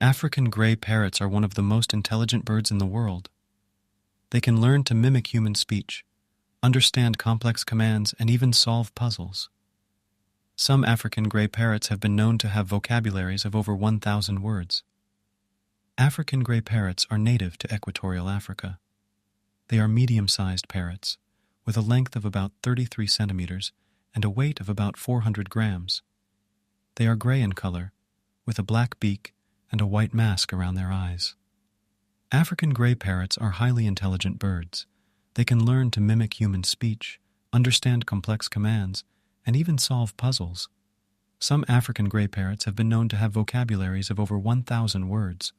African gray parrots are one of the most intelligent birds in the world. They can learn to mimic human speech, understand complex commands, and even solve puzzles. Some African gray parrots have been known to have vocabularies of over 1,000 words. African gray parrots are native to equatorial Africa. They are medium-sized parrots, with a length of about 33 centimeters and a weight of about 400 grams. They are gray in color, with a black beak and a white mask around their eyes. African gray parrots are highly intelligent birds. They can learn to mimic human speech, understand complex commands, and even solve puzzles. Some African gray parrots have been known to have vocabularies of over 1,000 words.